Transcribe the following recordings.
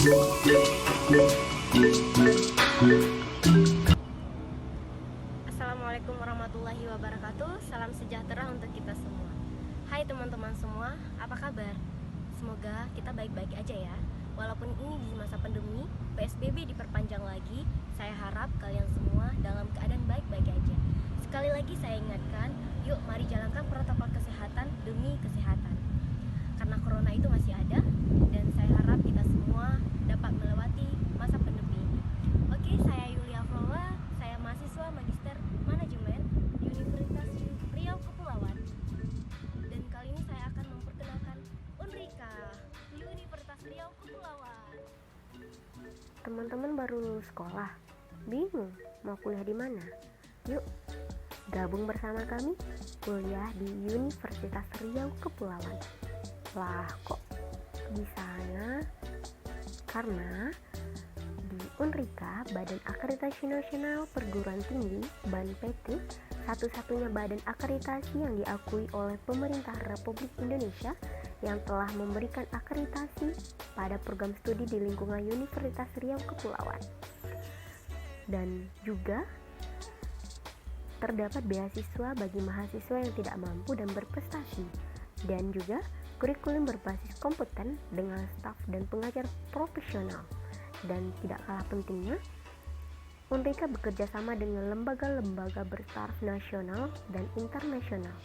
Assalamualaikum warahmatullahi wabarakatuh. Salam sejahtera untuk kita semua. Hai teman-teman semua, apa kabar? Semoga kita baik-baik aja ya. Walaupun ini di masa pandemi, PSBB diperpanjang lagi, saya harap kalian semua dalam keadaan baik-baik aja. Sekali lagi saya ingatkan, yuk mari jalankan protokol kesehatan demi kesehatan. Karena corona itu masih ada, dan saya harap kita semua dapat melewati masa pandemi ini. Oke, saya Yulia Afrola, saya mahasiswa Magister Manajemen Universitas Riau Kepulauan. Dan kali ini saya akan memperkenalkan Unrika Universitas Riau Kepulauan. Teman-teman baru lulus sekolah, bingung mau kuliah di mana? Yuk, gabung bersama kami kuliah di Universitas Riau Kepulauan. Lah, kok di sana? Karena di Unrika, Badan Akreditasi Nasional Perguruan Tinggi (BANPT), satu-satunya badan akreditasi yang diakui oleh pemerintah Republik Indonesia yang telah memberikan akreditasi pada program studi di lingkungan Universitas Riau Kepulauan. Dan juga terdapat beasiswa bagi mahasiswa yang tidak mampu dan berprestasi, dan juga kurikulum berbasis kompeten dengan staf dan pengajar profesional. Dan tidak kalah pentingnya, Unrika bekerja sama dengan lembaga-lembaga bertaraf nasional dan internasional.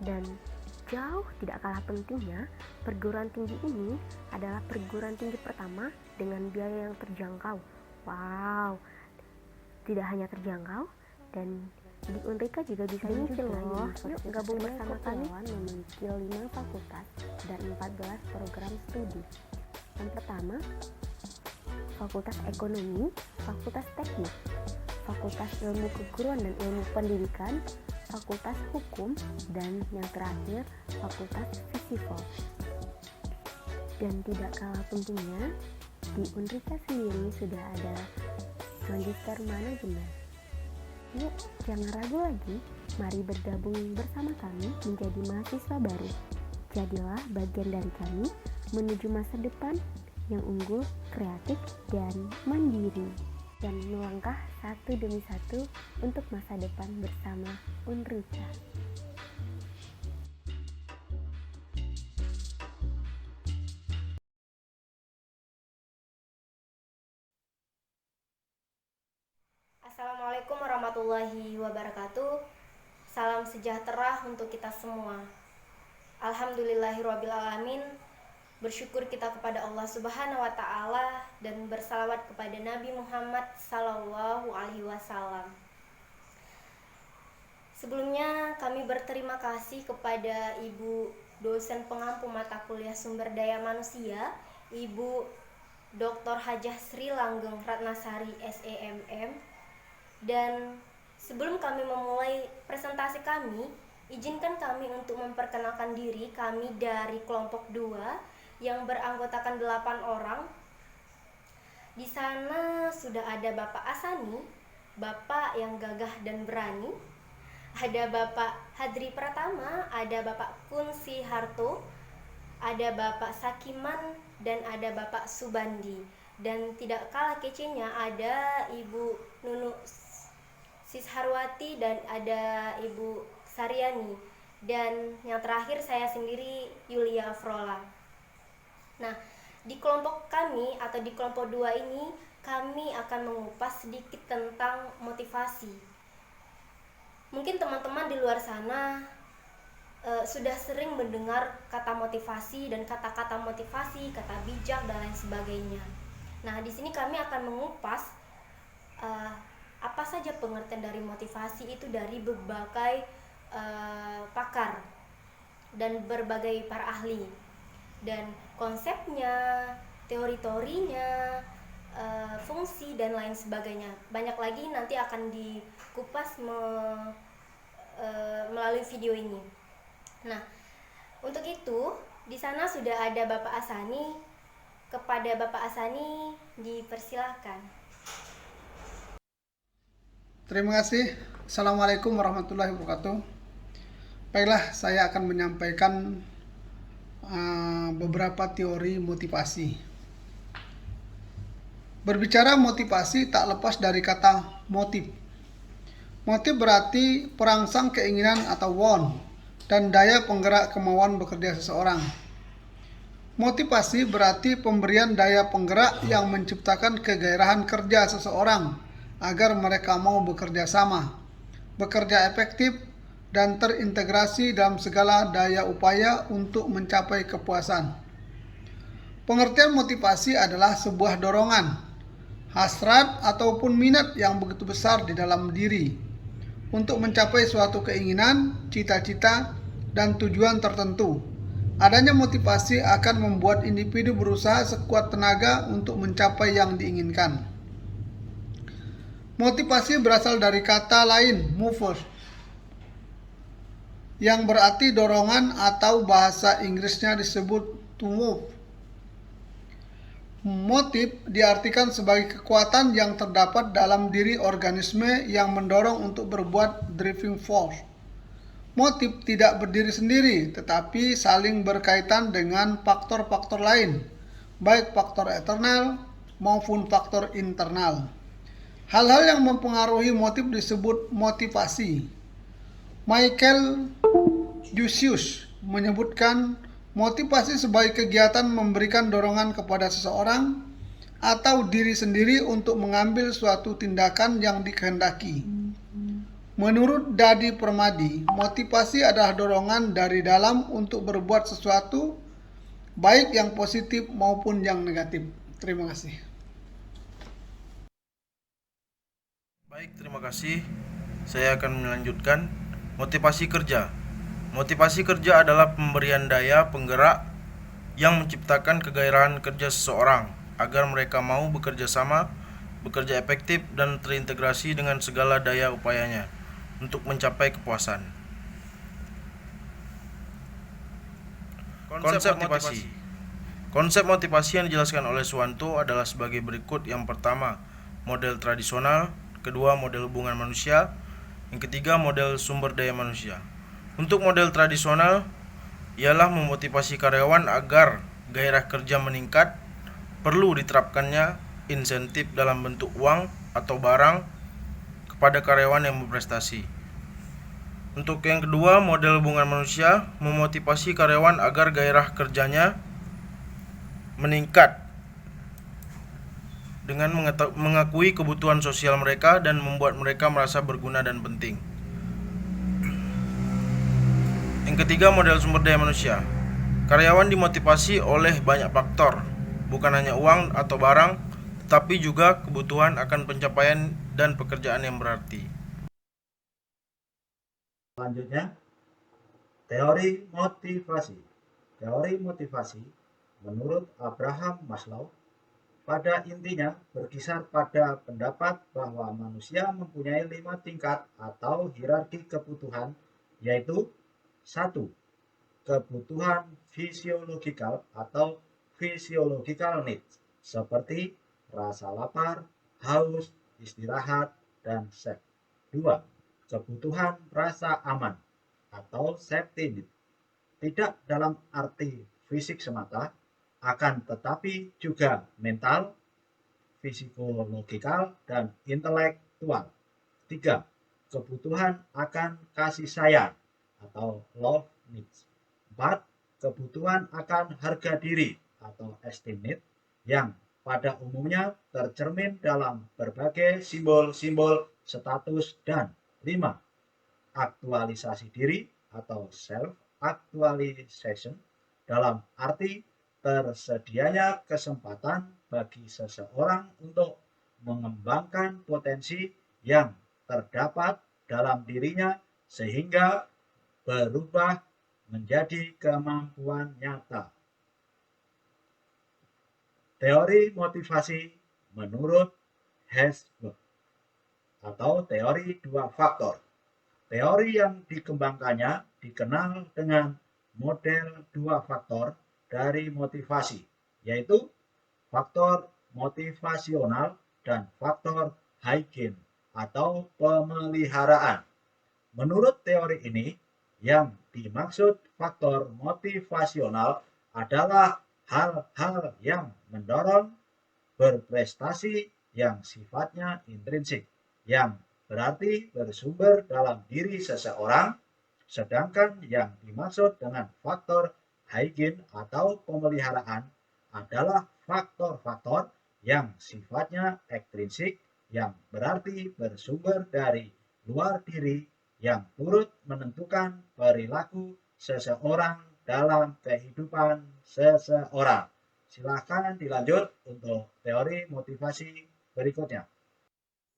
Dan jauh tidak kalah pentingnya, perguruan tinggi ini adalah perguruan tinggi pertama dengan biaya yang terjangkau. Wow, tidak hanya terjangkau, dan di Unrika juga bisa nyicil loh. Yuk gabung bersama kami. Memiliki 5 fakultas dan 14 program studi. Yang pertama, Fakultas Ekonomi, Fakultas Teknik, Fakultas Ilmu Keguruan dan Ilmu Pendidikan, Fakultas Hukum, dan yang terakhir Fakultas Visipol. Dan tidak kalah pentingnya, di Unrika sendiri sudah ada Magister Manajemen. Yuk, jangan ragu lagi, mari bergabung bersama kami menjadi mahasiswa baru. Jadilah bagian dari kami menuju masa depan yang unggul, kreatif, dan mandiri. Dan melangkah satu demi satu untuk masa depan bersama Unrika. Assalamualaikum warahmatullahi wabarakatuh. Salam sejahtera untuk kita semua. Alhamdulillahirrabbilalamin. Bersyukur kita kepada Allah Subhanahu wa Ta'ala dan bersalawat kepada Nabi Muhammad Sallallahu Alaihi Wasallam. Sebelumnya kami berterima kasih kepada Ibu dosen pengampu mata kuliah Sumber Daya Manusia, Ibu Dr. Hajah Sri Langgeng Ratnasari SEMM. Dan sebelum kami memulai presentasi kami, izinkan kami untuk memperkenalkan diri. Kami dari kelompok 2 yang beranggotakan 8 orang. Di sana sudah ada Bapak Asani, Bapak yang gagah dan berani. Ada Bapak Hadri Pratama, ada Bapak Kunsi Harto, ada Bapak Sakiman, dan ada Bapak Subandi. Dan tidak kalah kecenya ada Ibu Nunu Sisharwati dan ada Ibu Saryani. Dan yang terakhir saya sendiri, Yulia Afrola. Nah, di kelompok kami atau di kelompok 2 ini kami akan mengupas sedikit tentang motivasi. Mungkin teman-teman di luar sana sudah sering mendengar kata motivasi dan kata-kata motivasi, kata bijak dan lain sebagainya. Nah, di sini kami akan mengupas apa saja pengertian dari motivasi itu dari berbagai pakar dan berbagai para ahli, dan konsepnya, teori-teorinya, fungsi dan lain sebagainya. Banyak lagi nanti akan dikupas melalui video ini. Nah, untuk itu di sana sudah ada Bapak Asani. Kepada Bapak Asani dipersilakan. Terima kasih. Assalamualaikum warahmatullahi wabarakatuh. Baiklah, saya akan menyampaikan beberapa teori motivasi. Berbicara motivasi tak lepas dari kata motif. Motif berarti perangsang keinginan atau want, dan daya penggerak kemauan bekerja seseorang. Motivasi berarti pemberian daya penggerak yang menciptakan kegairahan kerja seseorang agar mereka mau bekerja sama, bekerja efektif, dan terintegrasi dalam segala daya upaya untuk mencapai kepuasan. Pengertian motivasi adalah sebuah dorongan, hasrat ataupun minat yang begitu besar di dalam diri untuk mencapai suatu keinginan, cita-cita, dan tujuan tertentu. Adanya motivasi akan membuat individu berusaha sekuat tenaga untuk mencapai yang diinginkan. Motivasi berasal dari kata lain, movers, yang berarti dorongan atau bahasa Inggrisnya disebut to move. Motif diartikan sebagai kekuatan yang terdapat dalam diri organisme yang mendorong untuk berbuat, driving force. Motif tidak berdiri sendiri, tetapi saling berkaitan dengan faktor-faktor lain, baik faktor eksternal maupun faktor internal. Hal-hal yang mempengaruhi motif disebut motivasi. Michael Jussius menyebutkan motivasi sebagai kegiatan memberikan dorongan kepada seseorang atau diri sendiri untuk mengambil suatu tindakan yang dikehendaki. Menurut Dadi Permadi, motivasi adalah dorongan dari dalam untuk berbuat sesuatu, baik yang positif maupun yang negatif. Terima kasih. Baik, terima kasih. Saya akan melanjutkan motivasi kerja. Motivasi kerja adalah pemberian daya penggerak yang menciptakan kegairahan kerja seseorang agar mereka mau bekerja sama, bekerja efektif, dan terintegrasi dengan segala daya upayanya untuk mencapai kepuasan. Konsep motivasi. Konsep motivasi yang dijelaskan oleh Suwanto adalah sebagai berikut. Yang pertama, model tradisional. Kedua, model hubungan manusia. Yang ketiga, model sumber daya manusia. Untuk model tradisional ialah memotivasi karyawan agar gairah kerja meningkat. Perlu diterapkannya insentif dalam bentuk uang atau barang kepada karyawan yang berprestasi. Untuk yang kedua, model hubungan manusia memotivasi karyawan agar gairah kerjanya meningkat dengan mengakui kebutuhan sosial mereka dan membuat mereka merasa berguna dan penting. Yang ketiga, model sumber daya manusia. Karyawan dimotivasi oleh banyak faktor, bukan hanya uang atau barang, tetapi juga kebutuhan akan pencapaian dan pekerjaan yang berarti. Selanjutnya, teori motivasi. Teori motivasi menurut Abraham Maslow pada intinya berkisar pada pendapat bahwa manusia mempunyai 5 tingkat atau hierarki kebutuhan, yaitu 1. Kebutuhan fisiologikal atau physiological needs seperti rasa lapar, haus, istirahat, dan seks. 2. Kebutuhan rasa aman atau safety need, tidak dalam arti fisik semata, akan tetapi juga mental, psikologikal, dan intelektual. 3. Kebutuhan akan kasih sayang atau love needs. 4. Kebutuhan akan harga diri atau esteem need yang pada umumnya tercermin dalam berbagai simbol-simbol status. Dan 5. Aktualisasi diri atau self-actualization dalam arti tersedianya kesempatan bagi seseorang untuk mengembangkan potensi yang terdapat dalam dirinya sehingga berubah menjadi kemampuan nyata. Teori motivasi menurut Herzberg atau teori dua faktor. Teori yang dikembangkannya dikenal dengan model dua faktor dari motivasi, yaitu faktor motivasional dan faktor hygiene atau pemeliharaan. Menurut teori ini, yang dimaksud faktor motivasional adalah hal-hal yang mendorong berprestasi yang sifatnya intrinsik, yang berarti bersumber dalam diri seseorang, sedangkan yang dimaksud dengan faktor hygiene atau pemeliharaan adalah faktor-faktor yang sifatnya ekstrinsik, yang berarti bersumber dari luar diri, yang turut menentukan perilaku seseorang dalam kehidupan seseorang. Silakan dilanjut untuk teori motivasi berikutnya.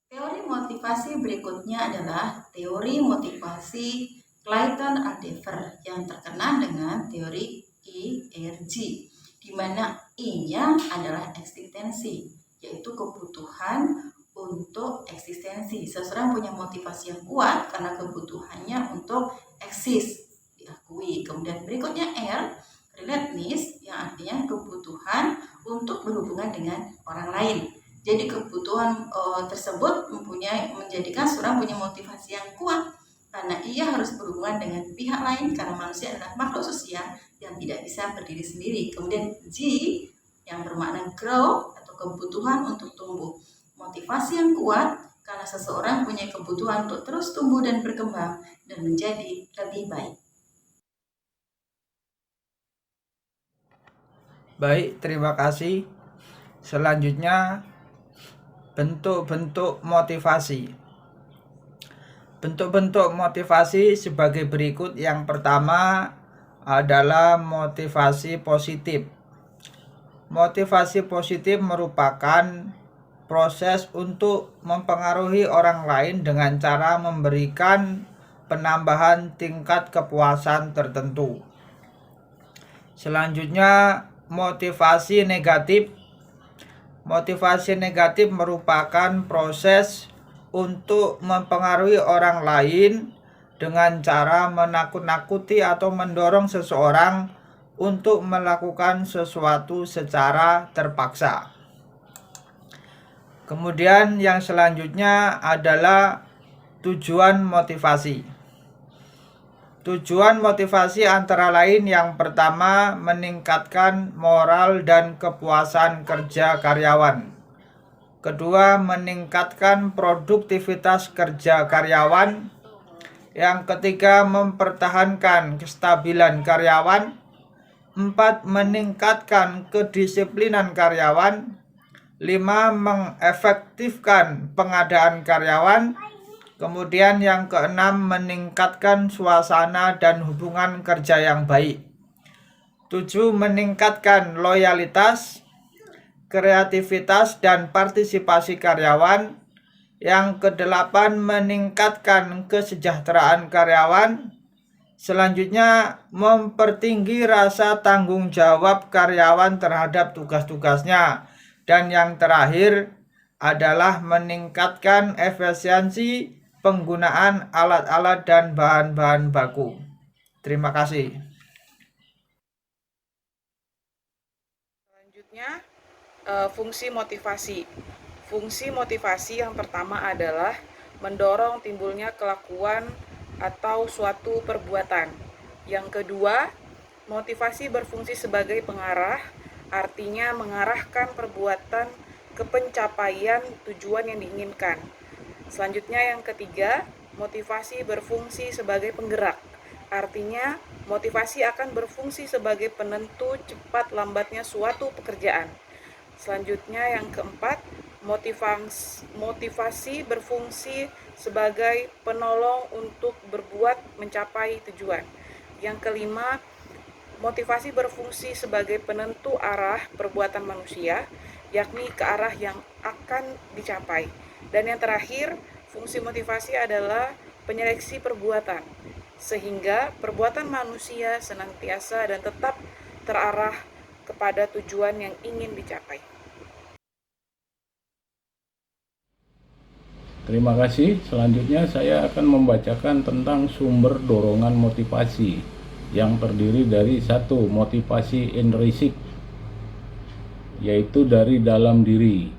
Teori motivasi berikutnya adalah teori motivasi Clayton Aldefer yang terkenal dengan teori ERG, di mana E-nya adalah eksistensi, yaitu kebutuhan untuk eksistensi. Seseorang punya motivasi yang kuat karena kebutuhannya untuk eksis, diakui. Kemudian berikutnya R, relatedness, yang artinya kebutuhan untuk berhubungan dengan orang lain. Jadi kebutuhan tersebut menjadikan seorang punya motivasi yang kuat karena ia harus berhubungan dengan pihak lain, karena manusia adalah makhluk sosial yang tidak bisa berdiri sendiri. Kemudian G yang bermakna grow atau kebutuhan untuk tumbuh. Motivasi yang kuat karena seseorang punya kebutuhan untuk terus tumbuh dan berkembang dan menjadi lebih baik. Baik, terima kasih. Selanjutnya, bentuk-bentuk motivasi. Bentuk-bentuk motivasi sebagai berikut. Yang pertama adalah motivasi positif. Motivasi positif merupakan proses untuk mempengaruhi orang lain dengan cara memberikan penambahan tingkat kepuasan tertentu. Selanjutnya, motivasi negatif. Motivasi negatif merupakan proses untuk mempengaruhi orang lain dengan cara menakut-nakuti atau mendorong seseorang untuk melakukan sesuatu secara terpaksa. Kemudian yang selanjutnya adalah tujuan motivasi. Tujuan motivasi antara lain yang pertama meningkatkan moral dan kepuasan kerja karyawan. Kedua, meningkatkan produktivitas kerja karyawan. Yang ketiga, mempertahankan kestabilan karyawan. 4, meningkatkan kedisiplinan karyawan. 5, mengefektifkan pengadaan karyawan. Kemudian yang keenam, meningkatkan suasana dan hubungan kerja yang baik. 7, meningkatkan loyalitas, kreativitas, dan partisipasi karyawan. Yang kedelapan, meningkatkan kesejahteraan karyawan. Selanjutnya, mempertinggi rasa tanggung jawab karyawan terhadap tugas-tugasnya. Dan yang terakhir adalah meningkatkan efisiensi penggunaan alat-alat dan bahan-bahan baku. Terima kasih. Selanjutnya, fungsi motivasi. Fungsi motivasi yang pertama adalah mendorong timbulnya kelakuan atau suatu perbuatan. Yang kedua, motivasi berfungsi sebagai pengarah, artinya mengarahkan perbuatan ke pencapaian tujuan yang diinginkan. Selanjutnya yang ketiga, motivasi berfungsi sebagai penggerak. Artinya, motivasi akan berfungsi sebagai penentu cepat lambatnya suatu pekerjaan. Selanjutnya yang keempat, motivasi berfungsi sebagai penolong untuk berbuat mencapai tujuan. Yang kelima, motivasi berfungsi sebagai penentu arah perbuatan manusia, yakni ke arah yang akan dicapai. Dan yang terakhir, fungsi motivasi adalah penyeleksi perbuatan, sehingga perbuatan manusia senantiasa dan tetap terarah kepada tujuan yang ingin dicapai. Terima kasih. Selanjutnya saya akan membacakan tentang sumber dorongan motivasi yang terdiri dari satu, motivasi intrinsik, yaitu dari dalam diri,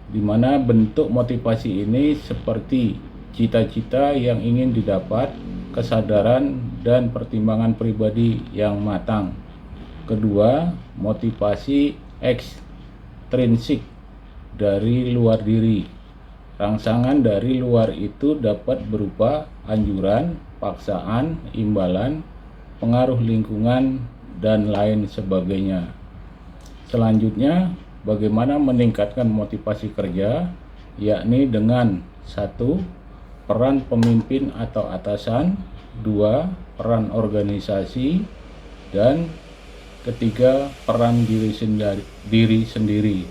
di mana bentuk motivasi ini seperti cita-cita yang ingin didapat, kesadaran dan pertimbangan pribadi yang matang. Kedua, motivasi ekstrinsik dari luar diri. Rangsangan dari luar itu dapat berupa anjuran, paksaan, imbalan, pengaruh lingkungan, dan lain sebagainya. Selanjutnya, bagaimana meningkatkan motivasi kerja, yakni dengan 1. Peran pemimpin atau atasan, 2. Peran organisasi, dan ketiga, peran diri sendiri.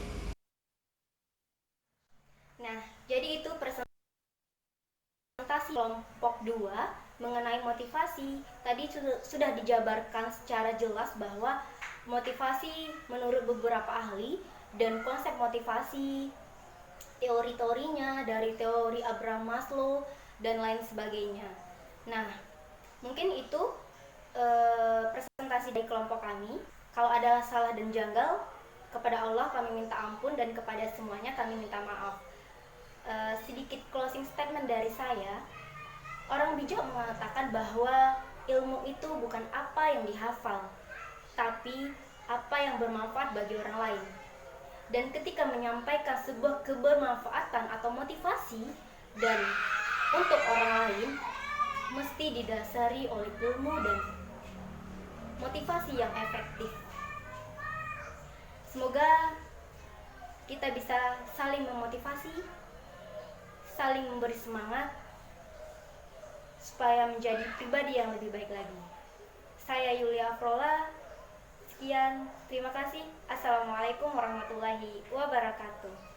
Nah, jadi itu presentasi kelompok 2 mengenai motivasi. Tadi sudah dijabarkan secara jelas bahwa motivasi menurut beberapa ahli dan konsep motivasi, teori-teorinya dari teori Abraham Maslow dan lain sebagainya. Nah, mungkin itu presentasi dari kelompok kami. Kalau ada salah dan janggal, kepada Allah kami minta ampun dan kepada semuanya kami minta maaf. Sedikit closing statement dari saya. Orang bijak mengatakan bahwa ilmu itu bukan apa yang dihafal, tapi apa yang bermanfaat bagi orang lain. Dan ketika menyampaikan sebuah kebermanfaatan atau motivasi dan untuk orang lain, mesti didasari oleh ilmu dan motivasi yang efektif. Semoga kita bisa saling memotivasi, saling memberi semangat, supaya menjadi pribadi yang lebih baik lagi. Saya Yulia Afrola, sekian, terima kasih. Assalamualaikum warahmatullahi wabarakatuh.